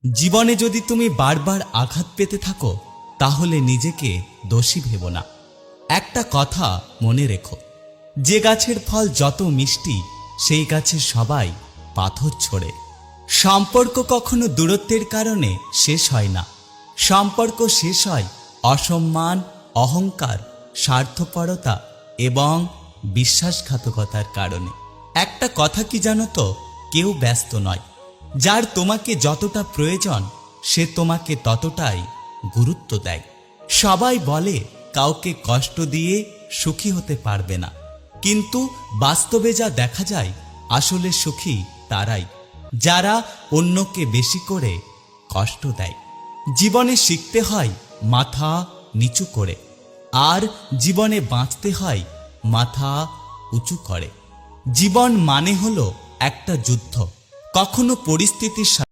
জীবনে যদি তুমি বারবার আঘাত পেতে থাকো তাহলে নিজেকে দোষী ভেবো না। একটা কথা মনে রেখো, যে গাছের ফল যত মিষ্টি সেই গাছে সবাই পাথর ছোড়ে। সম্পর্ক কখনো দূরত্বের কারণে শেষ হয় না। সম্পর্ক শেষ হয় অসম্মান, অহংকার, স্বার্থপরতা এবং বিশ্বাসঘাতকতার কারণে। একটা কথা কি জানো তো, কেউ ব্যস্ত নয়। যার তোমাকে যতটা প্রয়োজন সে তোমাকে ততটাই গুরুত্ব দেয়। সবাই বলে কাউকে কষ্ট দিয়ে সুখী হতে পারবে না, কিন্তু বাস্তবে যা দেখা যায় আসলে সুখী তারাই যারা অন্যকে বেশি করে কষ্ট দেয়। জীবনে শিখতে হয় মাথা নিচু করে, আর জীবনে বাঁচতে হয় মাথা উঁচু করে। জীবন মানে হলো একটা যুদ্ধ, কখনো পরিস্থিতির সাথে